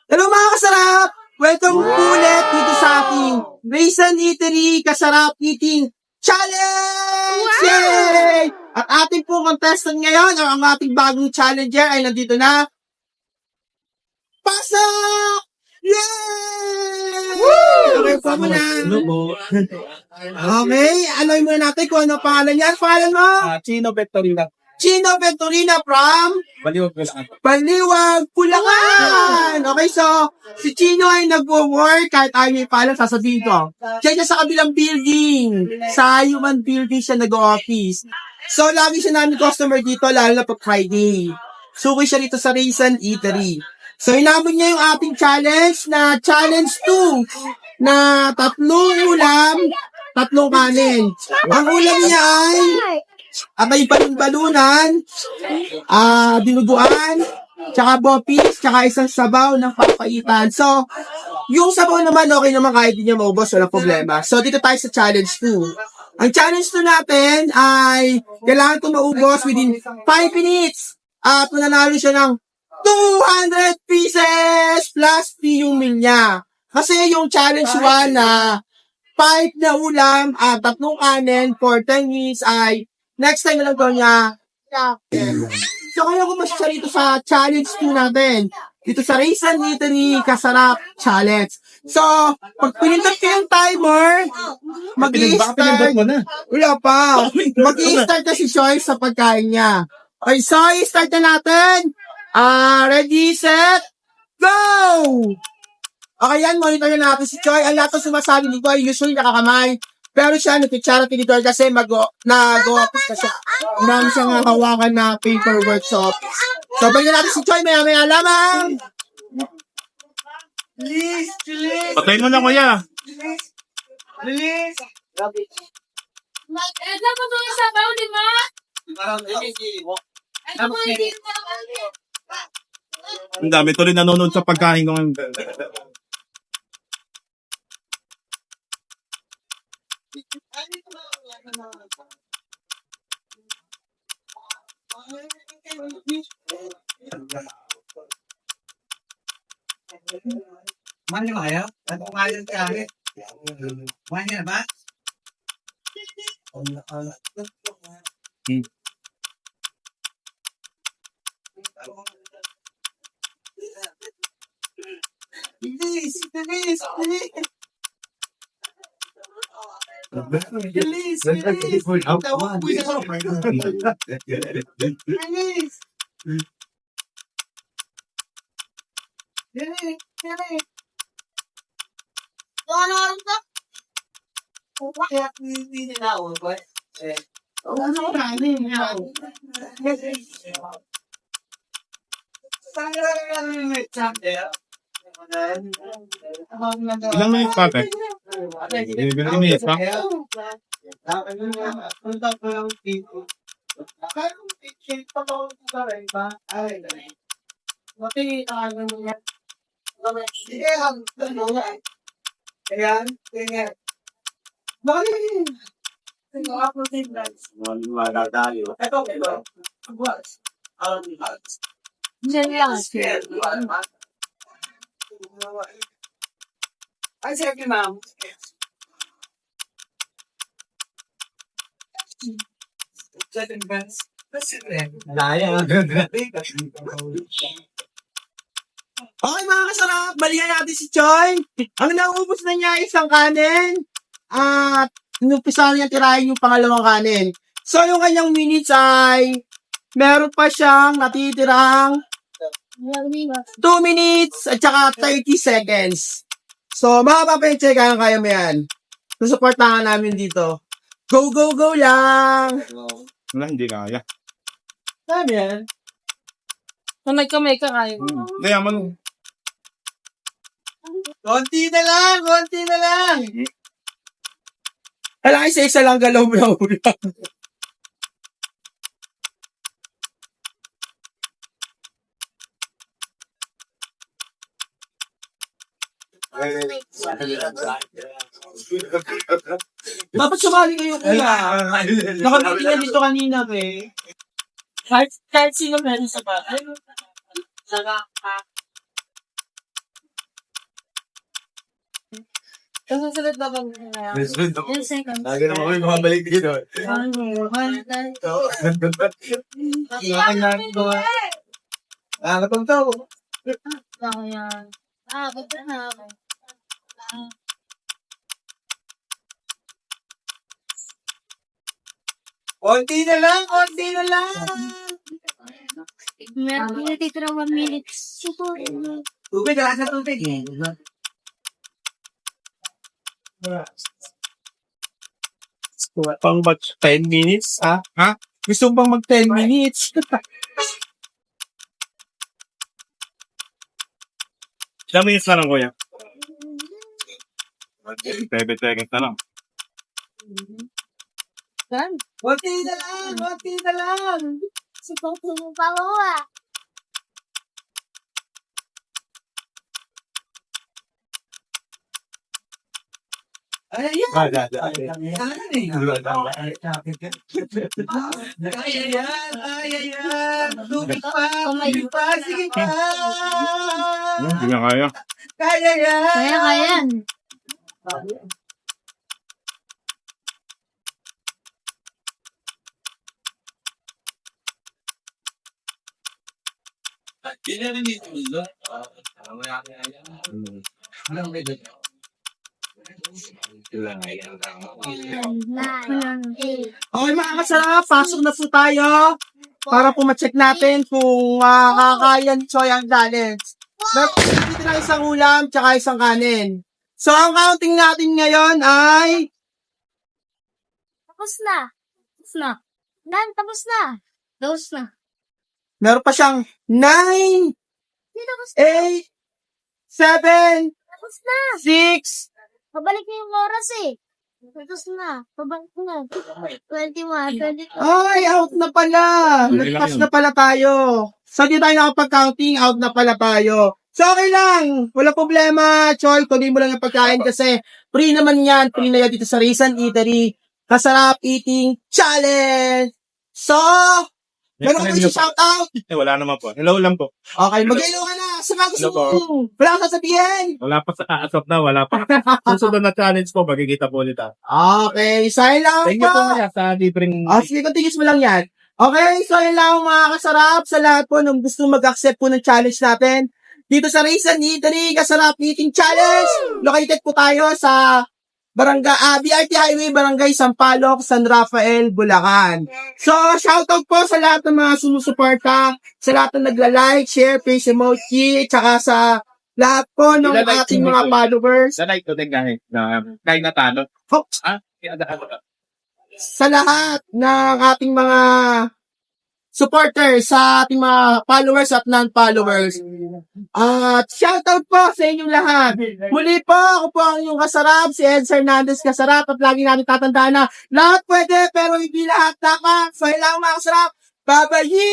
Hello mga kasarap! Welcome ulit dito sa ating Raisin Eatery Kasarap Eating Challenge! Yay! At ating pong contestant ngayon, o ang ating bagong challenger ay nandito na. Pasok! Yay! Okay po muna. Okay, anoy muna natin kung ano pangalan niya. Ano pangalan mo? Chino Victorina. Chino Venturina from Baliwag ko lang. Baliwag, Bulacan! Okay, so, si Chino ay nag-work kahit ayaw may paalam, sasabihin ko. Siya sa kabilang building. Sa human building siya nag-office. So, lagi siya namin customer dito, lalo na pag Friday. Suki siya rito sa Raisin Eatery. So, inabot niya yung ating challenge na challenge 2 na 3 ulam, 3 kanin. Ang ulam niya ay may balon-balunan, dinuguan, tsaka bopis, tsaka isang sabaw ng papaitan. So, yung sabaw naman, okay naman kahit di niya maubos, walang problema. So, dito tayo sa challenge 2. Ang challenge 2 natin ay kailangan ito maubos within 5 minutes. At mananalo siya ng 200 pieces plus fee yung meal niya. Kasi yung challenge 1 na 5 na ulam at 3 kanin for 10 minutes ay next time na lang daw niya. So, kaya kung mas siya rito sa challenge 2 natin. Dito sa Raisin Eatery Kasarap Challenge. So, pag pinindot ko yung timer, mag-i-start. mo na. Wala pa. Mag-i-start na si Joy sa pagkain niya. Okay, so, i-start na natin. Ready, set, go! Okay yan, monitor na natin si Joy. Ang lahat ng sumasabi dito ay usually nakakamay. Pero siya, nag-charity tinidor kasi nag-office na siya. Marami siyang hawakan na paper workshop. So, balik natin si Joy, maya-maya lamang. Patayin mo na, kuya. Ito po doon sa baw, di ba? Ito po hindi ko. Ang dami tuloy nanonood sa pagkain ko ngayon. Mana kaya? Ano ngayon kaya? Mana ba? Bilis, bilis, bilis. Bilis, bilis. Tawag mo na. Bilis. Bilis, bilis. Ano ka? Kaya hindi na ako, ba? Ano ka, ano yun? Ilang minutes pa, te? Bibili minutes pa? Diyan lang. Ay, sige, ma'am. Second best. Okay mga kasarap, balikan natin si Choi. Ang naubos na niya isang kanin at inumpisa niya tirahin yung pangalawang kanin. So yung kanyang minutes ay meron pa siyang natitirang 2 minutes at saka 30 seconds. So mga papeche, kaya mo yan. Susuportahan namin dito. Go, go, go lang! Wala, hindi kaya. Sabi yan. Kamay ka kayo. Kaya man. Konti na lang, konti na lang. Kailangan isa-isa lang galaw mo lang. Dapat sumali kayo kuya. Nakabili dito kanina eh. Kahit sino meron sa bahay. Susunod na bang na. Yung second. Lagi naman kami bumabalik dito. Nakakatong to. Ako yan. Ba't na ako? Konti na lang, konti na lang. Meron na dito na 1 minute. Tubig, lahat na tubig. Pang mag 10 minutes, ah? Ha? Gusto mo bang mag 10 minutes? Ilang minutes na lang, kuya? 7 seconds na lang. Gan? Konti na lang, konti na lang. Supang tulong pa ako ah. Ay, yan. Kaya yan, kaya yan. Tubig pa, tubig pa, sige pa. Hindi na kaya. Kaya yan. Kaya yan. Okay mga kasarap, pasok na po tayo para po ma-check natin kung kakaya ni Choy ang challenge. Dito lang isang ulam tsaka isang kanin. So ang counting natin ngayon ay Tapos na. Tapos na. Dan, tapos na. Tapos na. meron pa siyang 9, Hindi, tapos na. 8, 7, Tapos na. 6, Pabalik na yung oras eh. Tapos na. Pabalik na. 21, 22. ay out na pala. Nagpas na pala tayo. So di tayo nakapag-counting, out na pala tayo. So okay lang, wala problema, Choy, tuloy mo lang yung pagkain kasi free naman yan, free na yan dito sa Rizan Eatery, Kasarap Eating Challenge! So, meron ko yung shoutout? Wala naman po. Hello lang po. Okay, mag-hello ka na sa mga gusto Hello po. mo. Wala ka sasabihin. Wala pa sa asap na, wala pa. Susunod na challenge po, magkikita po ulit. Okay, so yun lang Thank you po po. kaya sa libreng... Sige, continuous mo lang yan. Okay, so yun lang mga kasarap sa lahat po nung gusto mag-accept po ng challenge natin. Dito sa Rizan Eatery, Kasarap Eating Challenge. Located po tayo sa BRT Highway, Barangay Sampaloc, San Rafael, Bulacan. So, shoutout po sa lahat ng mga sumusuporta, sa lahat ng nagla-like, share, face emoji, tsaka sa lahat po ng Nagla-like ating din mga po. followers. Sa like to din kahit natalo. Oh, sa lahat ng ating mga supporters, sa ating mga followers at non-followers. At shoutout po sa inyong lahat. Muli po, ako po ang inyong kasarap, si Eds Hernandez Kasarap, at lagi natin tatandaan na lahat pwede pero hindi lahat dapat. So, ilang mga kasarap, babayi!